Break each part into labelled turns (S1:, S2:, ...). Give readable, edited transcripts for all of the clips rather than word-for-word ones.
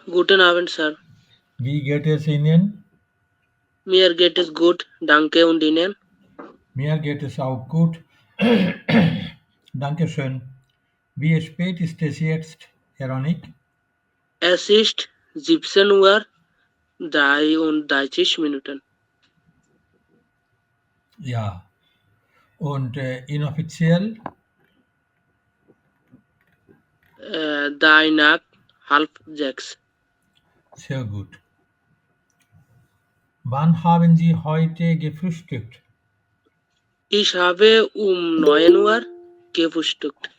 S1: Guten Abend, Sir.
S2: Wie geht es Ihnen?
S1: Mir geht es gut, danke und Ihnen?
S2: Mir geht es auch gut. Dankeschön. Wie spät ist es jetzt, Eronik?
S1: Es ist 17:33 Minuten.
S2: Ja. Und inoffiziell?
S1: Nach 5:30.
S2: Sehr gut. Wann haben Sie heute gefrühstückt?
S1: Ich habe 9 Uhr gefrühstückt.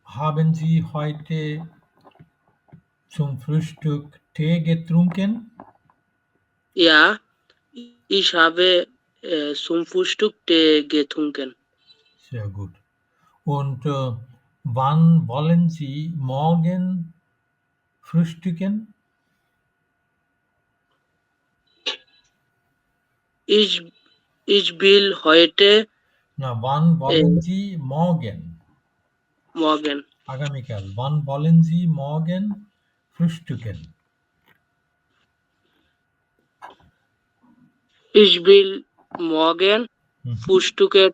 S2: Haben Sie heute zum Frühstück Tee getrunken?
S1: Ja, ich habe zum Frühstück Tee getrunken.
S2: Sehr gut. Und wann wollen Sie morgen frühstücken?
S1: Ich, ich will heute
S2: Na, wann wollen Sie morgen?
S1: morgen.
S2: আগামীকাল wann wollen Sie morgen frühstücken?
S1: Ich will morgen frühstücken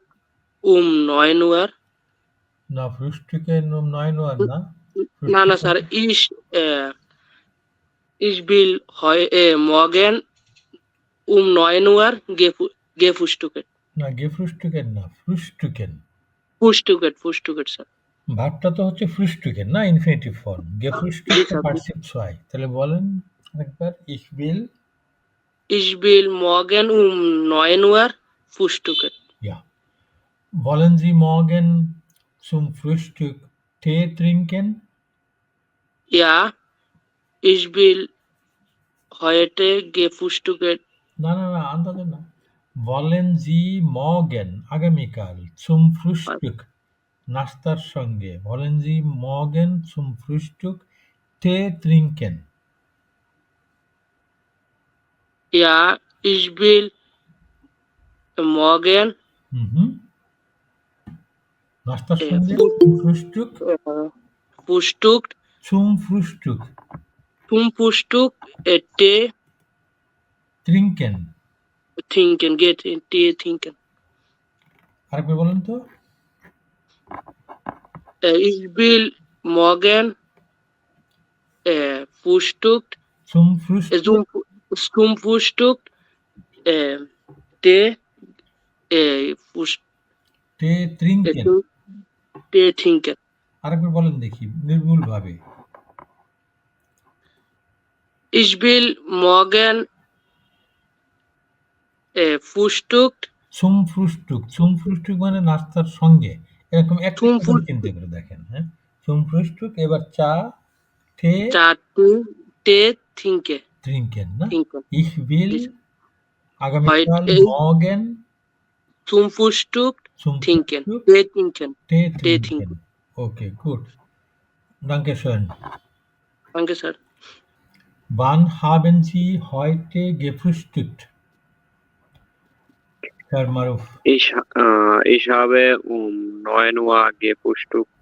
S1: 9 Uhr.
S2: Na, frühstücken 9 Uhr, na?
S1: Na,
S2: Frühstücken,
S1: Sir, ich will morgen 9 Uhr gefrühstückt.
S2: না, gefrühstücken না, frühstücken।
S1: Frühstückt, Sir.
S2: ভার্বটা তো হচ্ছে frühstücken, না? Infinitive form. gefrühstückt
S1: Yes,
S2: তো
S1: sir.
S2: Perceive ছয়। তাহলে বলেন আরেকবার, ich will,
S1: Ich will morgen 9 Uhr frühstücken.
S2: ja. Wollen Sie morgen zum Frühstück Tee trinken?
S1: Ja, ich will heute gefrühstückt.
S2: না, না, না, আন্দাজে না। Wollen Sie morgen, আগামীকাল, zum Frühstück, নাস্তার সঙ্গে, wollen Sie morgen zum Frühstück Tee trinken?
S1: Ja, ich will morgen
S2: Mhm. নাস্তার
S1: äh,
S2: সঙ্গে Frühstück,
S1: Frühstück
S2: zum Frühstück
S1: zum Frühstück Tee
S2: trinken।
S1: trinken. Tee trinken.
S2: আরেকবার বলেন তো।
S1: Ich will morgen Frühstück
S2: Zum Frühstück,
S1: zum Frühstück Tee
S2: Tee trinken।
S1: Tee trinken.
S2: আরেকবার বলেন দেখি, নির্ভুলভাবে।
S1: Ich will morgen Frühstück
S2: zum Frühstück, zum Frühstück মানে নাস্তার সঙ্গে। এরকম একটা
S1: zum
S2: একটা করে চিন্তা করে দেখেন, হ্যাঁ? zum Frühstück, এবার চা,
S1: Tee trinken.
S2: trinken, না?
S1: Trinken.
S2: Ich will
S1: Ist
S2: আগামীকাল
S1: heute
S2: morgen
S1: zum Frühstück
S2: zum
S1: trinken.
S2: Frühstück
S1: Tee trinken.
S2: Tee
S1: Tee
S2: trinken.
S1: trinken.
S2: Okay, gut. Dankeschön.
S1: Danke, Sir.
S2: Wann haben Sie heute gefrühstückt, Herr Maruf?
S3: Ich habe 9 Uhr gefrühstückt.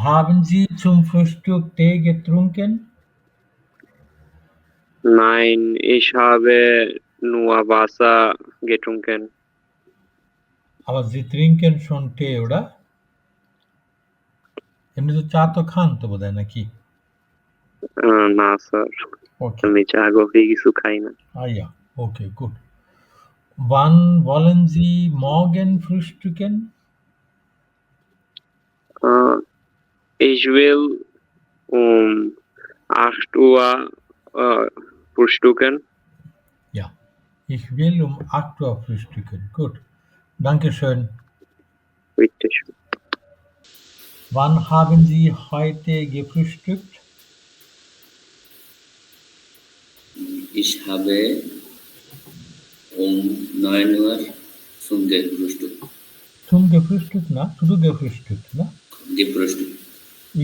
S2: Haben Sie zum Frühstück Tee getrunken?
S3: Nein, ich habe nur Wasser getrunken.
S2: Aber Sie trinken schon Tee, oder? এমনি তো চা তো খান তো বোধহয়, নাকি?
S3: না sir,
S2: Okay.
S3: আমি চা কফি কিছু খাই না।
S2: Ah ja, okay, gut. Wann wollen Sie morgen frühstücken?
S3: Ich will 8 Uhr frühstücken.
S2: Ja, ich will 8 Uhr frühstücken. Gut, Dankeschön.
S3: Bitte schön.
S2: Wann haben Sie heute gefrühstückt?
S4: Ich habe 9 Uhr zum Gefrühstück.
S2: Zum Gefrühstück, na? শুধু gefrühstückt, na?
S4: Gefrühstückt.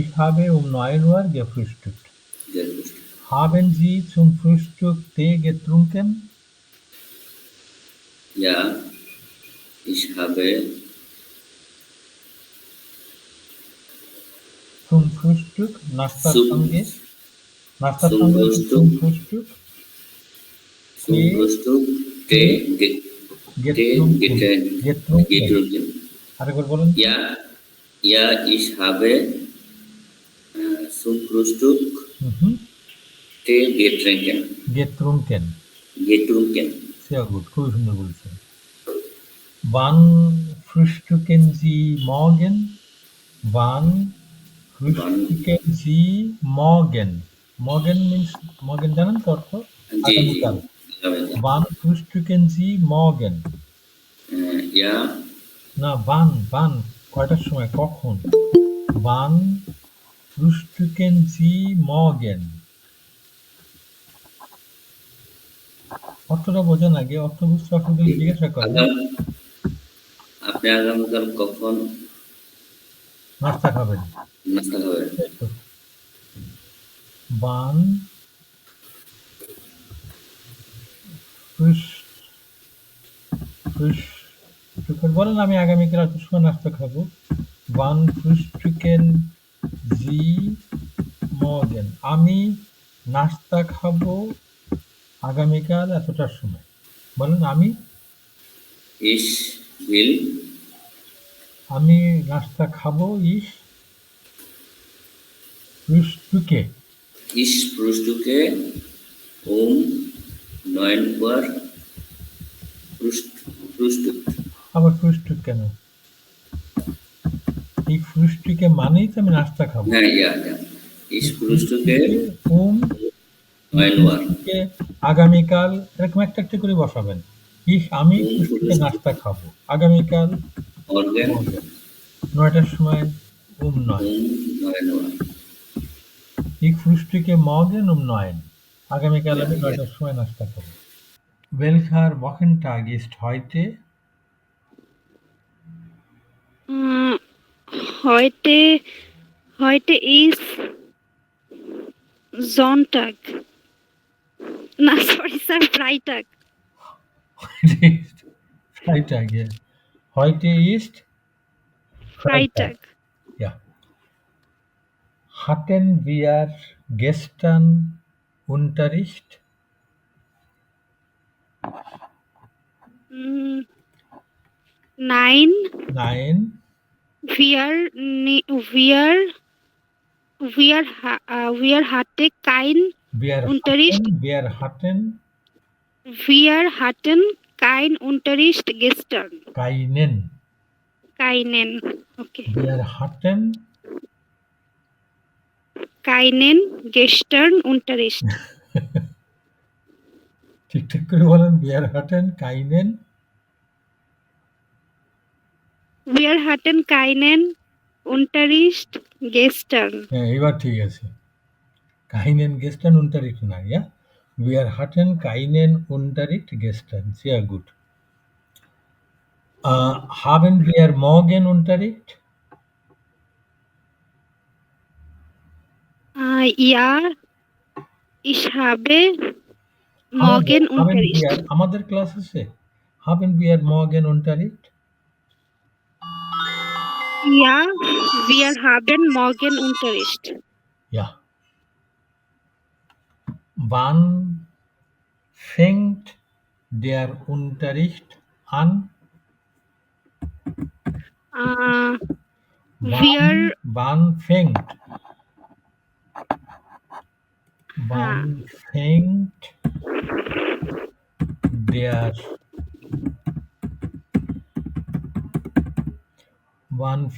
S2: Ich habe 9 Uhr gefrühstückt.
S4: Gefrühstückt.
S2: Haben Sie zum Frühstück Tee getrunken?
S4: Ja, ich habe
S2: zum Frühstück নাস্তার
S4: Zum,
S2: সঙ্গে নাস্তার
S4: zum
S2: সঙ্গে হচ্ছে
S4: Frühstück,
S2: zum Frühstück
S4: zum
S2: Tee,
S4: Frühstück, Tee,
S2: getrunken getrunken
S4: getrunken.
S2: আরেকবার বলেন তো।
S4: Ja, ja, ich habe zum Frühstück
S2: Mhm.
S4: Tee getrunken.
S2: getrunken
S4: Getrunken.
S2: sehr gut খুবই সুন্দর বলছেন। Wann frühstücken Sie morgen? Wann frühstücken Sie morgen? Morgen means morgen জানেন তো অর্থ?
S4: জি জি
S2: আগামীকাল।
S4: আগামীকাল।
S2: Wann frühstücken Sie morgen?
S4: Ja,
S2: না wann কয়টার সময় কখন? Wann frühstücken Sie morgen? অর্থটা বোঝেন আগে, অর্থ বুঝতে অসুবিধা হলে জিজ্ঞাসা করেন।
S4: আপনি আগামীকাল কখন
S2: নাস্তা খাবেন?
S4: নাস্তা খাবেন?
S2: এই তো। Wann frühstücken বলেন আমি আগামীকাল এত সময় নাস্তা খাবো। Wann frühstücken Sie morgen? আমি নাস্তা খাবো আগামীকাল এতটার সময়। বলেন আমি
S4: Ich will
S2: আমি নাস্তা খাবো ich frühstücke
S4: Ich frühstücke um 9 Uhr Frühstück.
S2: আবার frühstück কেন? এই frühstücke মানেই তো আমি নাস্তা খাবো।
S4: হ্যাঁ, ja. Ich frühstücke
S2: um
S4: 9 Uhr.
S2: আগামীকাল এরকম একটা করে বসাবেন। আমি frühstücke নাস্তা খাবো আগামীকাল
S4: Morgen
S2: 9টার সময় um 9
S4: um 9 Uhr.
S2: Ich frühstücke morgen um 9 আগামীকাল আমি 9টার সময় নাস্তা খাবো। Welcher Wochentag ist heute?
S5: Heute ist Sonntag. Na, sorry, sir, Freitag.
S2: Heute ist Freitag, ja. Heute ist
S5: Freitag.
S2: Ja. Hatten wir gestern Unterricht?
S5: Nein,
S2: Nein.
S5: wir hatte kein Unterricht. Wir hatten kein Unterricht gestern.
S2: Keinen.
S5: Okay.
S2: Wir hatten
S5: keinen gestern Unterricht.
S2: ঠিকঠাক করে বলেন wir hatten keinen
S5: Wir hatten keinen Unterricht gestern.
S2: হ্যাঁ এবার ঠিক আছে keinen gestern Unterricht না ja wir hatten keinen Unterricht gestern sehr gut haben wir morgen Unterricht?
S5: Ja, ich habe morgen Unterricht.
S2: আমাদের class আছে haben wir morgen Unterricht?
S5: Ja, wir haben morgen Unterricht.
S2: Ja. Wann fängt der Unterricht an? Wann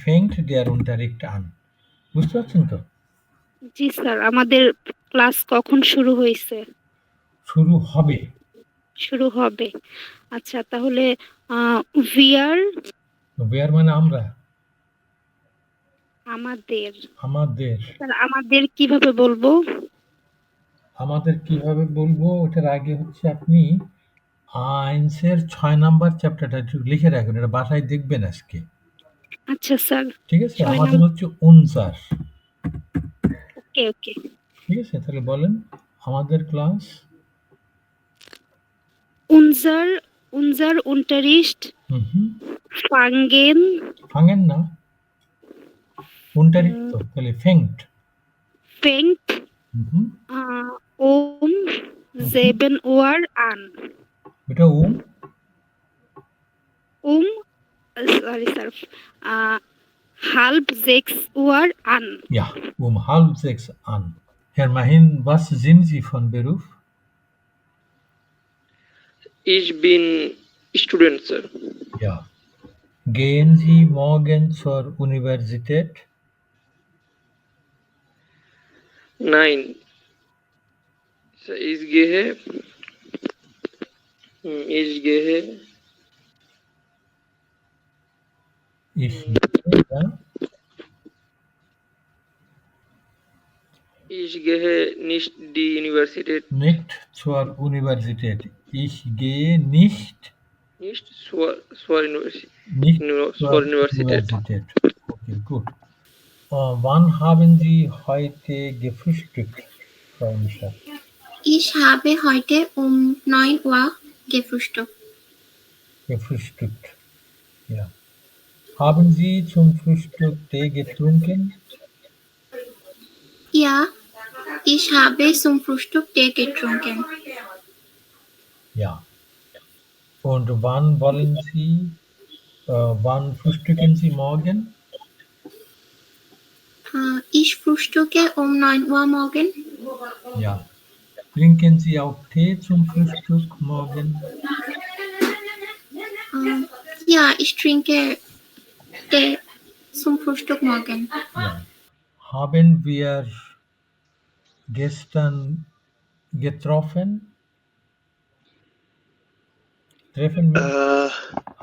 S2: fängt der Unterricht an? বুঝতে পারছেন তো?
S5: জি sir, আমাদের class কখন শুরু হয়েছে?
S2: শুরু হবে।
S5: আচ্ছা, তাহলে wir
S2: মানে আমরা
S5: আমাদের
S2: স্যার
S5: আমাদের কিভাবে বলবো?
S2: ওটার আগে হচ্ছে আপনি আইনসের 6 নাম্বার চ্যাপ্টারটা একটু লিখে রাখবেন, এটা বাসায় দেখবেন আজকে।
S5: আচ্ছা স্যার।
S2: ঠিক আছে, আমাদের হচ্ছে unser।
S5: ওকে।
S2: ঠিক আছে, তাহলে বলেন আমাদের ক্লাস।
S5: unser Unterricht fangen
S2: না unterricht তো তাহলে fängt
S5: fängt
S2: Mhm.
S5: um 7 Uhr an.
S2: এটা
S5: Sorry, sir. 5:30 Uhr an.
S2: Ja, 5:30 an. Herr Mahin, was sind Sie von Beruf?
S1: Ich bin Student, sir.
S2: Ja. Gehen Sie morgen zur Universität?
S1: Nein. Ich gehe. Ich gehe.
S2: Ich gehe, ja?
S1: Ich gehe nicht die Universität.
S2: Nicht zur Universität. Ich gehe nicht
S1: Nicht zur Universität.
S2: Nicht
S1: Zur
S2: zur
S1: Universität.
S2: Universität. Okay, gut. Wann haben Sie heute gefrühstückt, Frau Nisha?
S6: Ich habe heute um 9 Uhr gefrühstückt.
S2: Gefrühstückt. Ja. Haben Sie zum Frühstück Tee getrunken?
S6: Ja, ich habe zum Frühstück Tee getrunken.
S2: Ja. Und wann wann frühstücken Sie morgen?
S6: Ich frühstücke um 9 Uhr morgen.
S2: Ja. Trinken Sie auch Tee zum Frühstück morgen?
S6: Ja, ich trinke Tee zum Frühstück morgen.
S2: Ja. Haben wir gestern getroffen? Treffen wir?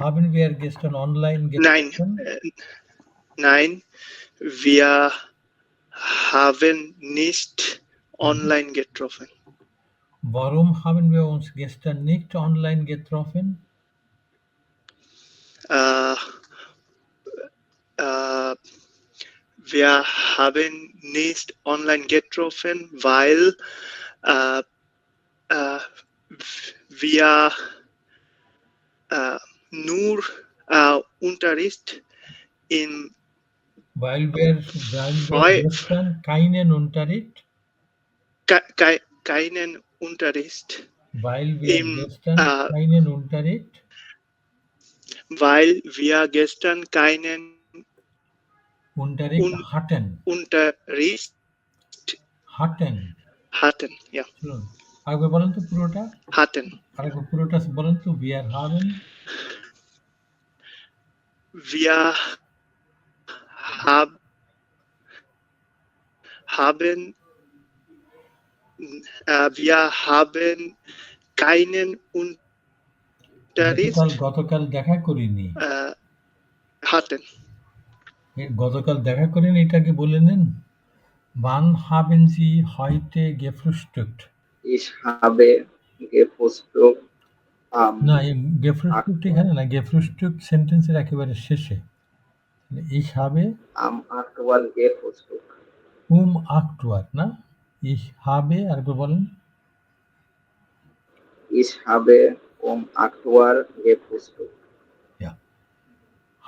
S2: Haben wir gestern online getroffen?
S7: Nein, wir haben nicht online getroffen.
S2: Warum haben wir uns gestern nicht online getroffen?
S7: Wir haben nicht online getroffen, weil wir nur Unterricht in
S2: Weil wir gestern keinen Unterricht,
S7: keinen Unterricht,
S2: weil wir gestern keinen Unterricht
S7: weil wir gestern keinen
S2: Unterricht hatten.
S7: Unterricht hatten, ja.
S2: আরেকবার বলেন তো পুরোটা।
S7: hatten.
S2: আরেকবার পুরোটা বলেন তো। Wir haben
S7: keinen Unterricht
S2: গতকাল দেখা করিনি।
S7: hatten.
S2: গতকাল দেখা করিনি, এটাকে বলে নেন। Wann haben Sie heute gefrühstückt?
S8: Ich habe gefrühstückt
S2: না, gefrühstückt এখানে না, gefrühstückt সেন্টেন্সের একেবারে শেষে। Ich habe
S8: am 8 Uhr gefrühstückt.
S2: 8 Uhr, না? Ich habe, আরেকবার বলেন।
S8: Ich habe 8 Uhr gefrühstückt.
S2: Ja.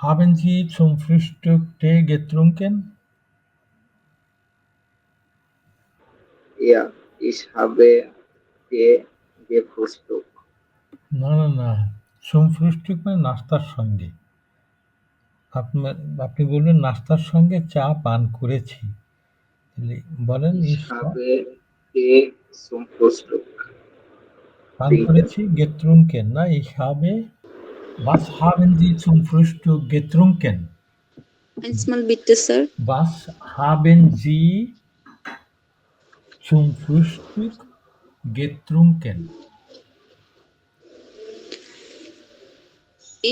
S2: Haben Sie zum Frühstück Tee getrunken?
S8: Ja, ich habe Tee gefrühstückt.
S2: না, zum Frühstück মানে নাস্তার সঙ্গে। আপনি বলবেন নাস্তার সঙ্গে চা পান করেছি। বলেন
S8: Ich habe Tee zum Frühstück
S2: পান করেছি, getrunken, না? Ich habe, was haben Sie zum Frühstück getrunken?
S9: Einmal bitte, Sir.
S2: Was haben Sie zum Frühstück getrunken?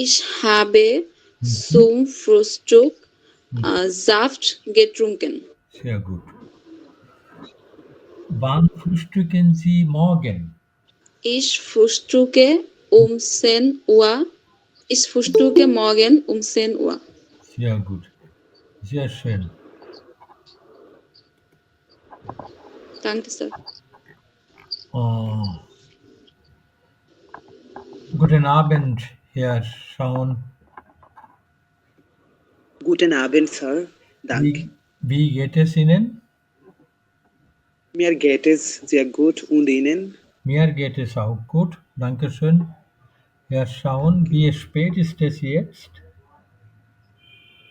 S9: Ich habe zum Frühstück Saft getrunken.
S2: Sehr gut. Wann frühstücken Sie morgen?
S9: Ich frühstücke um 10 Uhr. Ich frühstücke morgen um 10 Uhr.
S2: Sehr gut. Sehr schön.
S9: Danke, Sir.
S2: Guten Abend, Herr Schaun.
S10: Guten Abend, Sir. Danke.
S2: Wie geht es Ihnen?
S10: Mir geht es sehr gut und Ihnen?
S2: Mir geht es auch gut. Dankeschön. Wir schauen, wie spät ist es jetzt?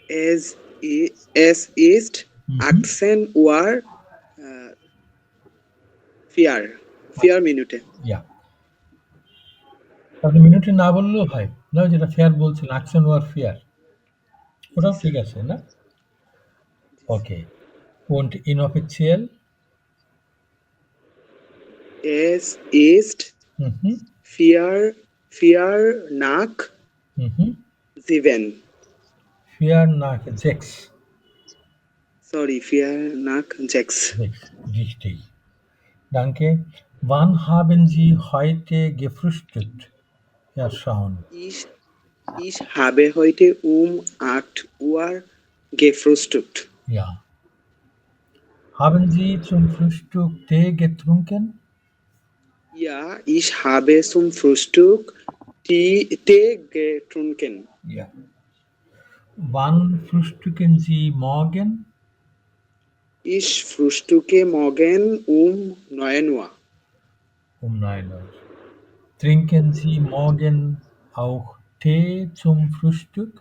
S10: Es ist 18 Uhr 4 Minuten.
S2: Ja. আপনি মিনিটে না বললেও হয়। না যেটা fair বলছেন 18 Uhr fair। ওটাও ঠিক আছে না? ওকে। Und inoffiziell?
S10: Es ist 4 nach 7.
S2: 4 nach 6.
S10: Sorry, 4 nach 6.
S2: Richtig. Danke. Wann haben Sie heute gefrühstückt, Herr Schaun?
S10: Ich habe heute um 8 Uhr gefrühstückt.
S2: Ja. Haben Sie zum Frühstück Tee getrunken?
S10: Ja, ich habe zum Frühstück Tee getrunken.
S2: Ja. Wann frühstücken Sie morgen?
S10: Ich frühstücke morgen um 9 Uhr.
S2: Um 9 Uhr. Trinken Sie morgen auch Tee zum Frühstück?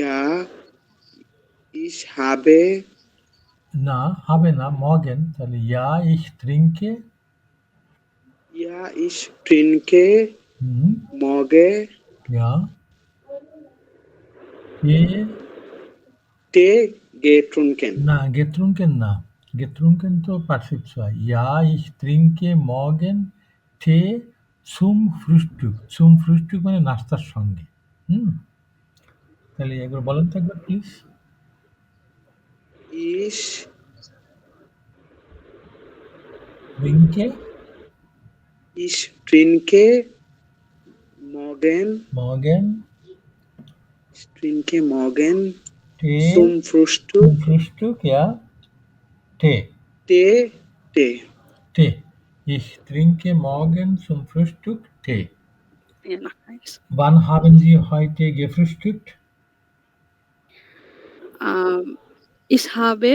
S10: Ja, ich habe.
S2: Habe na, morgen. Tahle ja, ich trinke.
S10: Ja, ich trinke morgen.
S2: Ja.
S10: Tee getrunken.
S2: Na, getrunken na. Getrunken to Partizip 2. Ja, ich trinke morgen Tee zum Frühstück. Zum Frühstück মানে নাস্তার সঙ্গে। তাহলে একবার বলেন তো একবার please.
S10: Ich trinke morgen. Ich trinke morgen
S2: Tee
S10: zum Frühstück.
S2: Zum Frühstück, ja. Tee. Tee. Ich trinke morgen zum Frühstück Tee.
S5: Ja, nice.
S2: Wann haben Sie heute gefrühstückt?
S5: Ich habe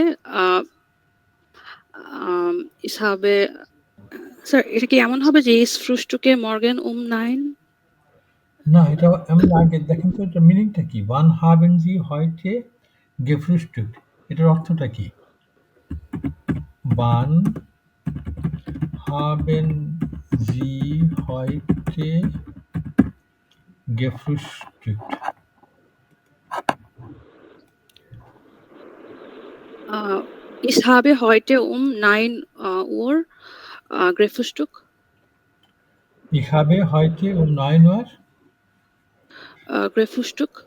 S5: sir এটা কি এমন হবে যে ich frühstücke morgen um 9?
S2: না, এটা আমি আগে দেখেন তো এটা মিনিংটা কি? Wann haben Sie heute gefrühstückt? এটার অর্থটা কি? Wann haben Sie heute gefrühstückt?
S5: Ich habe heute um 9 Uhr gefrühstückt.
S2: Ich habe heute um 9 Uhr
S5: gefrühstückt.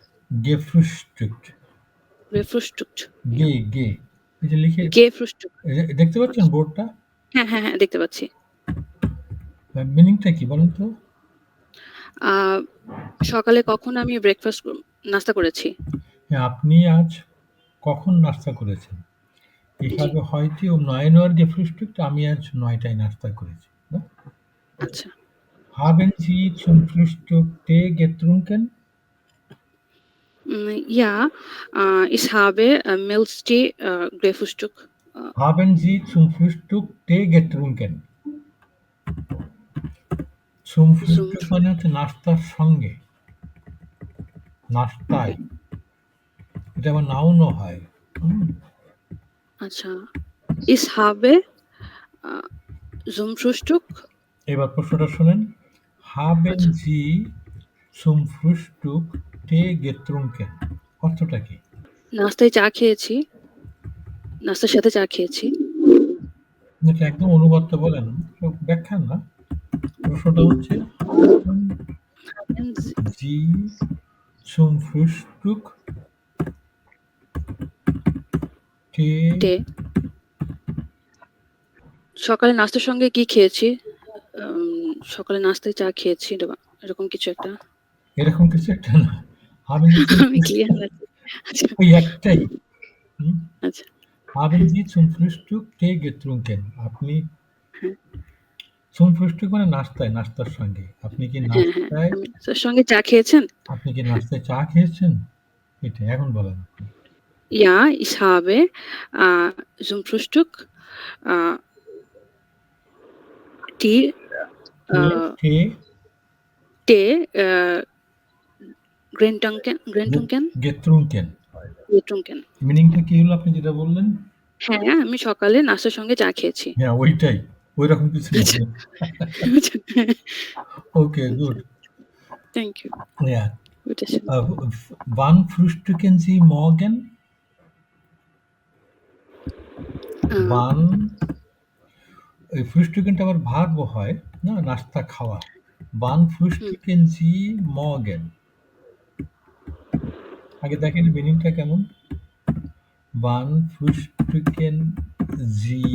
S2: এটা লিখে
S5: gefrühstückt.
S2: দেখতে পাচ্ছেন বোর্ডটা?
S5: হ্যাঁ দেখতে পাচ্ছি।
S2: মিনিংটা কি বলেন তো?
S5: সকালে কখন আমি ব্রেকফাস্ট নাস্তা করেছি?
S2: হ্যাঁ, আপনি আজ কখন নাস্তা করেছেন? Ich habe heute um 9 Uhr gefrühstückt. আমি আজ 9টায় নাস্তা করেছি।
S5: আচ্ছা।
S2: Haben Sie zum Frühstück Tee getrunken?
S5: Ja, ich habe Milchtee gefrühstückt.
S2: Haben Sie zum Frühstück Tee getrunken? Zum Frühstück মানে হচ্ছে নাস্তার সঙ্গে, নাস্তায়। এটা আবার নাউনও হয়।
S5: আচ্ছা, ich habe zum Frühstück।
S2: এবার প্রশ্নটা শুনেন। Haben Sie zum Frühstück Tee getrunken? অর্থটা কি?
S5: নাস্তায় চা খেয়েছি, নাস্তার সাথে চা খেয়েছি।
S2: এটা একদম অনুবাদটা বলেন, ব্যাখ্যা না। প্রশ্নটা হচ্ছে Sie zum Frühstück Tee।
S5: সকালে নাস্তার সঙ্গে কি খেয়েছি? সকালে নাস্তায় চা খেয়েছি, এরকম কিছু একটা।
S2: এরকম কিছু একটা না। আমি
S5: ক্লিয়ার না। আচ্ছা।
S2: ওই একটাই।
S5: আচ্ছা।
S2: Haben Sie zum Frühstück Tee getrunken? আপনি zum Frühstück মানে নাস্তায়, নাস্তার সঙ্গে। আপনি কি নাস্তায়
S5: সঙ্গে চা খেয়েছেন?
S2: আপনি কি নাস্তায় চা খেয়েছেন? এটা এখন বলেন আপনি।
S5: Ja, ich habe zum Frühstück Tee
S2: Tee
S5: Tee getrunken
S2: getrunken। মিনিংটা কি হলো আপনি যেটা বললেন?
S5: হ্যাঁ, আমি সকালে নাস্তার সঙ্গে চা খেয়েছি।
S2: হ্যাঁ, ওইটাই। ওইরকম কিছু না। Okay, good.
S5: Thank you.
S2: Yeah.
S5: Bitteschön.
S2: Wann frühstücken Sie morgen? Wann এই frühstückenটা আবার ভার্ব হয় না, নাস্তা খাওয়া। Wann frühstücken Sie morgen? আগে দেখেন মিনিংটা কেমন? Wann frühstücken Sie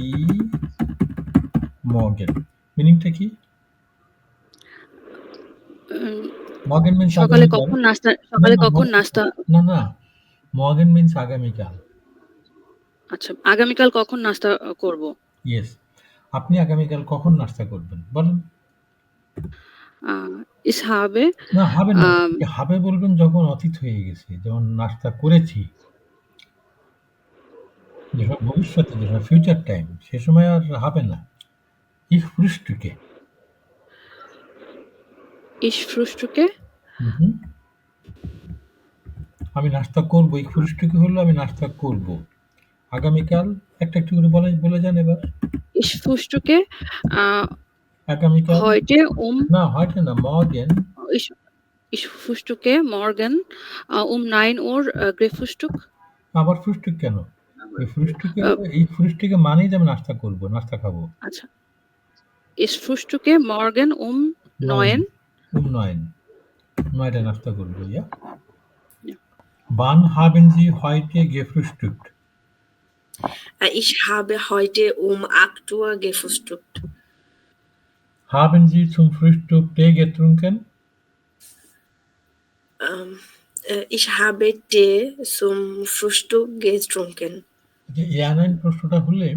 S2: morgen? মিনিংটা কি? Morgen means
S5: সকালে
S2: আগামীকাল।
S5: কখন নাস্তা
S2: না, morgen means আগামীকাল।
S5: আচ্ছা, আগামীকাল কখন নাস্তা করব?
S2: Yes. আপনি আগামীকাল কখন নাস্তা করবেন? বলেন।
S5: Ich habe
S2: না, হবে না। হবে বলবেন যখন অতীত হয়ে গেছে, যেমন নাস্তা করেছি। যখন ভবিষ্যতে, যখন ফিউচার টাইম, সে সময় আর হবে না। Ich frühstücke.
S5: Ich frühstücke
S2: আমি নাস্তা করব। Ich frühstücke হলো আমি নাস্তা করব। আগামীকাল একটা একটু করে বলে যান এবার।
S5: Ich frühstücke
S2: আগামীকাল
S5: heute
S2: না, heute না, morgen.
S5: Ich frühstücke morgen 9 Uhr Grillfrühstück.
S2: আবার frühstück কেন? এই frühstücke মানেই যে আমি নাস্তা করব, নাস্তা খাবো।
S5: আচ্ছা, ich frühstücke morgen 9.
S2: 9 নাস্তা করব, ja? Wann haben Sie heute gefrühstückt?
S1: Ich habe heute 8 Uhr gefrühstückt.
S2: Haben Sie zum Frühstück Tee getrunken?
S1: Ich habe Tee zum Frühstück getrunken.
S2: Ja, nein প্রশ্নটা হলে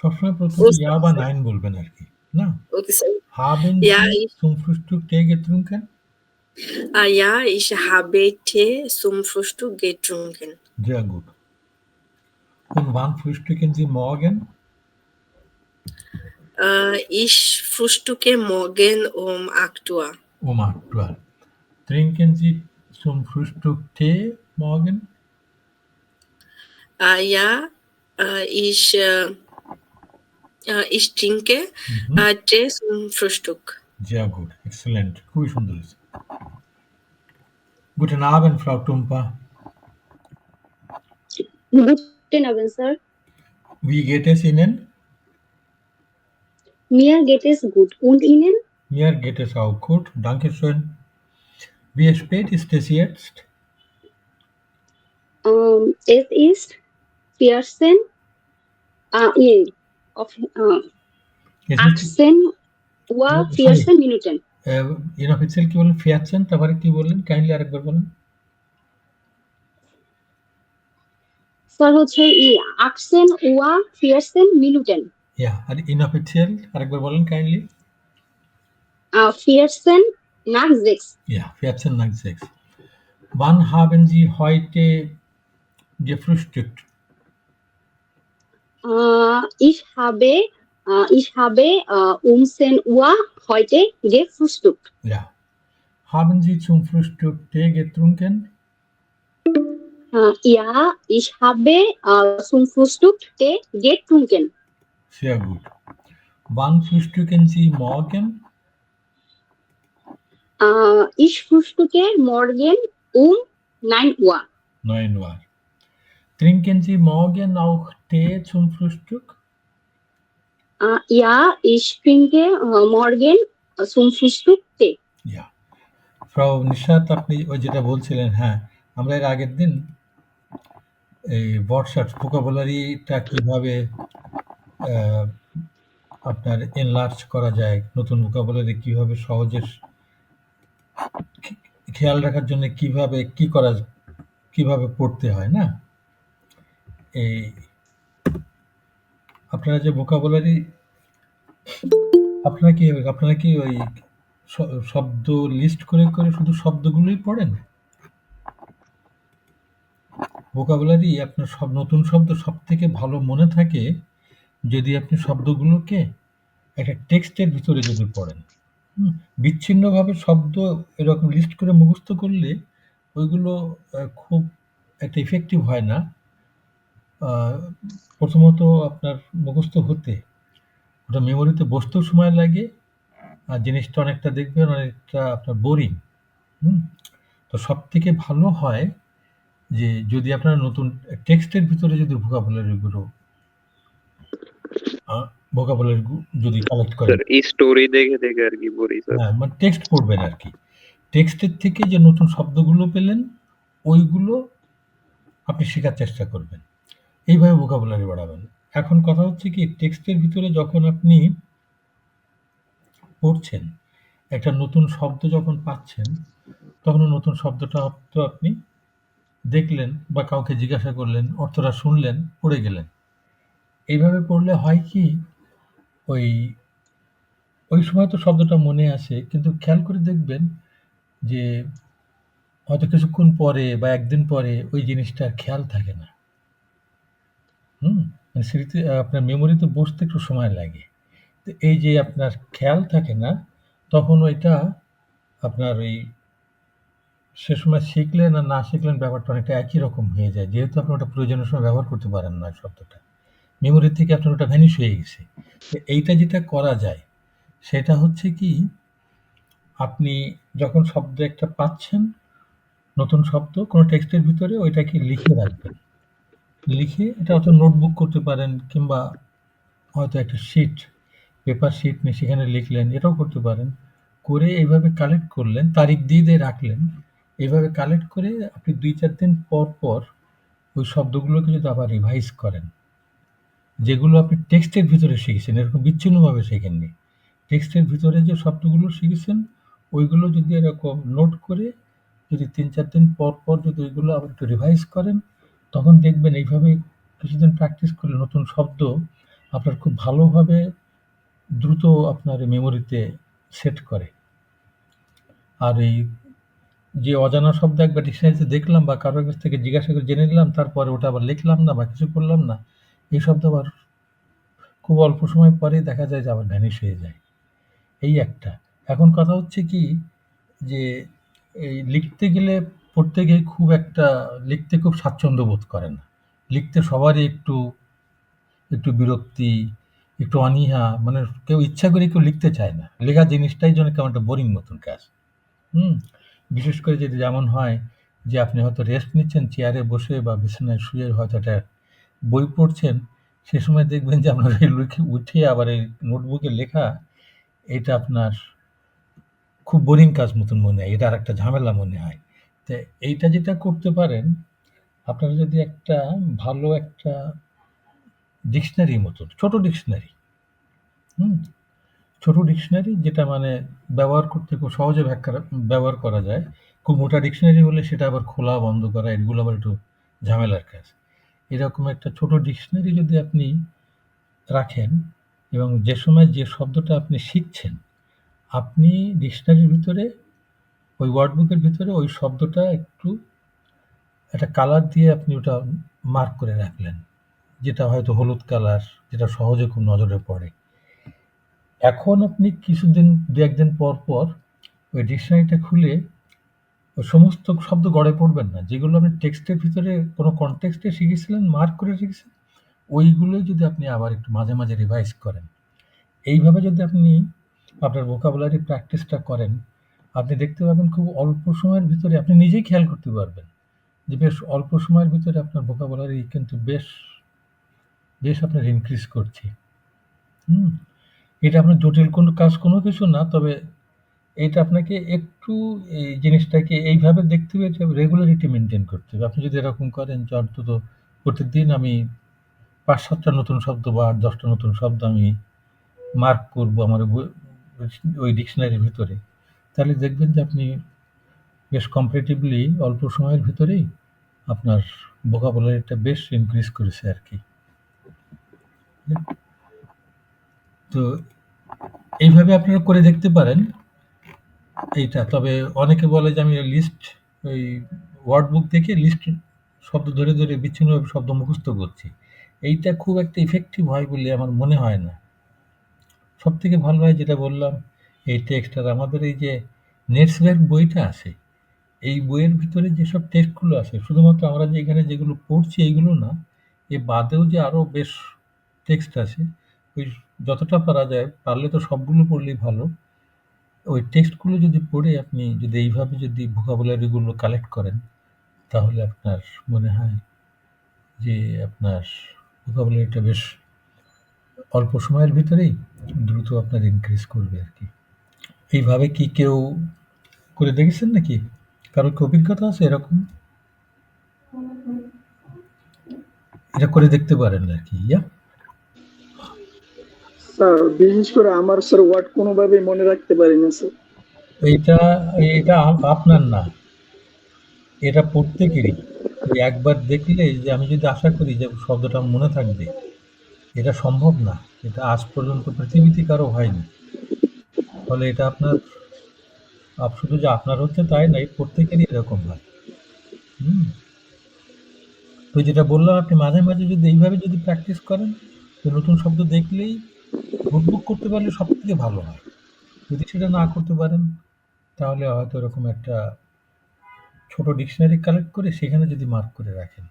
S2: সবসময় প্রথমে ja বা nein বলবেন আর কি, না?
S1: Okay, sorry.
S2: Haben Sie zum Frühstück Tee getrunken?
S1: Ja, ich habe Tee zum Frühstück getrunken.
S2: Sehr gut. Und wann frühstücken Sie morgen?
S1: Ich frühstücke morgen 8 Uhr.
S2: 8 Uhr. Trinken Sie zum Frühstück Tee morgen?
S1: Ja, ich trinke Tee zum Frühstück.
S2: Sehr gut, exzellent. খুবই সুন্দর হয়েছে। Guten Abend, Frau Tumpa.
S11: Guten Abend, Sir.
S2: Wie geht es Ihnen?
S11: Mir geht es gut. Und Ihnen?
S2: Mir geht es auch gut, danke schön. Wie spät ist es jetzt?
S11: Es ist 14 Uhr 14 Minuten.
S2: Inoffiziell কি বলেন? 14, তারপরে কি বললেন? Kindly আরেকবার বলেন।
S11: Sir হচ্ছে 18 Uhr 14 Minuten.
S2: Ja, আর inoffiziell আরেকবার বলেন kindly.
S11: 14 nach 6.
S2: Ja, 14 nach 6. Wann haben Sie heute gefrühstückt?
S11: Ich habe 10 Uhr heute gefrühstückt.
S2: Ja. Haben Sie zum Frühstück Tee getrunken?
S11: Ja, ich habe zum Frühstück Tee getrunken.
S2: Sehr gut. Wann frühstücken Sie morgen?
S11: Ich frühstücke morgen 9 Uhr.
S2: 9 Uhr. Trinken Sie morgen auch Tee zum Frühstück?
S11: Ja, ich trinke morgen zum Frühstück Tee.
S2: Ja. Frau Nishat, আপনি ওই যেটা বলছিলেন, হ্যাঁ, আমরা এর আগের দিন এই ওয়ার্ডস ভোকাবুলারিটা কিভাবে আপনার এনলার্জ করা যায়, নতুন ভোকাবুলারি কিভাবে সহজে খেয়াল রাখার জন্য কিভাবে পড়তে হয়, না? এই আপনারা যে ভোকাবুলারি আপনারা কি ওই শব্দ লিস্ট করে শুধু শব্দগুলোই পড়েন? ভোকাবুলারি আপনার সব নতুন শব্দ সবথেকে ভালো মনে থাকে যদি আপনি শব্দগুলোকে একটা টেক্সটের ভিতরে যদি পড়েন। বিচ্ছিন্নভাবে শব্দ এরকম লিস্ট করে মুখস্থ করলে ওইগুলো খুব একটা ইফেক্টিভ হয় না। প্রথমত আপনার মুখস্থ হতে ওটা মেমোরিতে বসতেও সময় লাগে, আর জিনিসটা অনেকটা দেখবেন অনেকটা আপনার বোরিং। তো সবথেকে ভালো হয় যে যদি আপনারা নতুন টেক্সটের ভিতরে যদি ভোকাবুলারিগুলো যদি কালেক্ট করেন,
S3: স্যার এই স্টোরি দেখে দেখে আর কি পড়ি স্যার।
S2: হ্যাঁ, মানে টেক্সট পড়বেন আর কি। টেক্সটের থেকে যে নতুন শব্দগুলো পেলেন ওইগুলো আপনি শেখার চেষ্টা করবেন, এইভাবে ভোকাবুলারি বাড়াবেন। এখন কথা হচ্ছে কি, টেক্সটের ভিতরে যখন আপনি পড়ছেন একটা নতুন শব্দ যখন পাচ্ছেন তখন নতুন শব্দটা তো আপনি দেখলেন বা কাউকে জিজ্ঞাসা করলেন, অর্থটা শুনলেন, পড়ে গেলেন। এইভাবে পড়লে হয় কি, ওই সময় তো শব্দটা মনে আসে, কিন্তু খেয়াল করে দেখবেন যে হয়তো কিছুক্ষণ পরে বা একদিন পরে ওই জিনিসটা আর খেয়াল থাকে না। মানে স্মৃতি আপনার মেমোরিতে বসতে একটু সময় লাগে। তো এই যে আপনার খেয়াল থাকে না, তখন ওইটা আপনার ওই সে সময় শিখলেন আর না শিখলেন ব্যাপারটা অনেকটা একই রকম হয়ে যায়, যেহেতু আপনি ওটা প্রয়োজনের সময় ব্যবহার করতে পারেন না শব্দটা, মেমোরি থেকে আপনার ওটা ভ্যানিশ হয়ে গেছে। তো এইটা যেটা করা যায় সেটা হচ্ছে কি, আপনি যখন শব্দ একটা পাচ্ছেন নতুন শব্দ কোনো টেক্সটের ভিতরে, ওইটাকে লিখে রাখবেন। লিখে এটা হয়তো নোটবুক করতে পারেন, কিংবা হয়তো একটা শিট, পেপার শিট নিয়ে সেখানে লিখলেন, এটাও করতে পারেন। করে এইভাবে কালেক্ট করলেন, তারিখ দিয়ে রাখলেন। এইভাবে কালেক্ট করে আপনি 2-4 দিন পর পর ওই শব্দগুলোকে যদি আবার রিভাইজ করেন, যেগুলো আপনি টেক্সটের ভিতরে শিখেছেন, এরকম বিচ্ছিন্নভাবে শেখেননি, টেক্সটের ভিতরে যে শব্দগুলো শিখেছেন ওইগুলো যদি এরকম নোট করে যদি 3-4 দিন পর পর যদি ওইগুলো আবার একটু রিভাইজ করেন, তখন দেখবেন এইভাবে কিছুদিন প্র্যাকটিস করলে নতুন শব্দ আপনার খুব ভালোভাবে দ্রুত আপনার মেমোরিতে সেট করে। আর এই যে অজানা শব্দ একবার ডিকশনারিতে দেখলাম বা কারোর কাছ থেকে জিজ্ঞাসা করে জেনে নিলাম, তারপরে ওটা আবার লিখলাম না বা কিছু করলাম না, এই শব্দ আবার খুব অল্প সময় পরে দেখা যায় যে আবার ভ্যানিশ হয়ে যায়। এই একটা। এখন কথা হচ্ছে কি, যে এই লিখতে গেলে পড়তে গিয়ে খুব একটা লিখতে খুব স্বাচ্ছন্দ্য বোধ করে না। লিখতে সবারই একটু বিরক্তি, একটু অনীহা, মানে কেউ ইচ্ছা করে কেউ লিখতে চায় না। লেখা জিনিসটাই যেন কেমন একটা বোরিং মতন কাজ। বিশেষ করে যদি যেমন হয় যে আপনি হয়তো রেস্ট নিচ্ছেন চেয়ারে বসে বা বিছানায় শুয়ে, হয়তো একটা বই পড়ছেন, সে সময় দেখবেন যে আপনার উঠে আবার এই নোটবুকে লেখা, এটা আপনার খুব বোরিং কাজ মতন মনে হয়, এটা আর একটা ঝামেলা মনে হয়। তো এইটা যেটা করতে পারেন, আপনারা যদি একটা ভালো একটা ডিকশনারি মতন, ছোট ডিকশনারি, ছোট ডিকশনারি যেটা মানে ব্যবহার করতে খুব সহজে ব্যবহার করা যায়। খুব মোটা ডিকশনারি হলে সেটা আবার খোলা বন্ধ করা, এগুলো আবার একটু ঝামেলার কাজ। এরকম একটা ছোট ডিকশনারি যদি আপনি রাখেন, এবং যে সময় যে শব্দটা আপনি শিখছেন, আপনি ডিকশনারির ভিতরে ওই ওয়ার্ড বুকের ভিতরে ওই শব্দটা একটু একটা কালার দিয়ে আপনি ওটা মার্ক করে রাখলেন, যেটা হয়তো হলুদ কালার, যেটা সহজে খুব নজরে পড়ে। এখন আপনি কিছুদিন 2-1 দিন পর পর ওই ডিকশনারিটা খুলে ওই সমস্ত শব্দ গড়ে পড়বেন না, যেগুলো আপনি টেক্সটের ভিতরে কোনো কনটেক্সটে শিখেছিলেন, মার্ক করে শিখেছেন, ওইগুলোই যদি আপনি আবার একটু মাঝে মাঝে রিভাইজ করেন, এইভাবে যদি আপনি আপনার ভোকাবুলারি প্র্যাকটিসটা করেন, আপনি দেখতে পাবেন খুব অল্প সময়ের ভিতরে আপনি নিজেই খেয়াল করতে পারবেন যে বেশ অল্প সময়ের ভিতরে আপনার ভোকাবুলারি কিন্তু বেশ আপনার ইনক্রিজ করছে। এটা আপনার জটিল কোনো কাজ, কোনো কিছু না, তবে এটা আপনাকে একটু এই জিনিসটাকে এইভাবে দেখতে হবে যে রেগুলারিটি মেনটেন করতে হবে। আপনি যদি এরকম করেন যে অন্তত প্রতিদিন আমি 5-7টা নতুন শব্দ বা 8-10টা নতুন শব্দ আমি মার্ক করবো আমার ওই ডিকশনারির ভিতরে, তাহলে দেখবেন যে আপনি বেশ কম্পারেটিভলি অল্প সময়ের ভিতরেই আপনার ভোকাবুলারিটা বেশ ইনক্রিজ করেছে আর কি। তো এইভাবে আপনারা করে দেখতে পারেন এইটা। তবে অনেকে বলে যে আমি লিস্ট, ওই ওয়ার্ড বুক দেখে লিস্ট শব্দ ধরে ধরে বিচ্ছিন্নভাবে শব্দ মুখস্থ করছি, এইটা খুব একটা ইফেক্টিভ হয় বলে আমার মনে হয় না। সব থেকে ভালো হয় যেটা বললাম, এই টেক্সট। আর আমাদের এই যে নেটসওয়ার্ক বইটা আছে, এই বইয়ের ভিতরে যেসব টেক্সটগুলো আছে, শুধুমাত্র আমরা যে এখানে যেগুলো পড়ছি এইগুলো না, এ বাদেও যে আরও বেশ টেক্সট আছে, ওই যতটা পারা যায়, পারলে তো সবগুলো পড়লেই ভালো। ওই টেক্সটগুলো যদি পড়ে আপনি যদি এইভাবে যদি ভোকাবুলারিগুলো কালেক্ট করেন, তাহলে আপনার মনে হয় যে আপনার ভোকাবুলারিটা বেশ অল্প সময়ের ভিতরেই দ্রুত আপনার ইনক্রিজ করবে আর কি। এইভাবে কি কেউ করে দেখেছেন নাকি? কারো কি অভিজ্ঞতা আছে এরকম? এটা করে দেখতে পারেন আর কি।
S12: স্যার বিশেষ করে আমার স্যার ওয়ার্ড কোনোভাবে মনে রাখতে পারি না স্যার।
S2: এটা এটা আপনার না, এটা প্রত্যেকেরই। একবার দেখলে যে আমি যদি আশা করি যে শব্দটা মনে থাকবে, এটা সম্ভব না। এটা আজ পর্যন্ত পৃথিবীতে কারো হয়নি। ফলে এটা আপনার শুধু যে আপনার হচ্ছে তাই নাই, প্রত্যেকেরই এরকম হয়। তো যেটা বললাম, আপনি মাঝে মাঝে যদি এইভাবে যদি প্র্যাকটিস করেন, তো নতুন শব্দ দেখলেই নোটবুক করতে পারলে সব থেকে ভালো হয়। যদি সেটা না করতে পারেন, তাহলে হয়তো এরকম একটা ছোট ডিকশনারি কালেক্ট করে সেখানে যদি মার্ক করে রাখেন,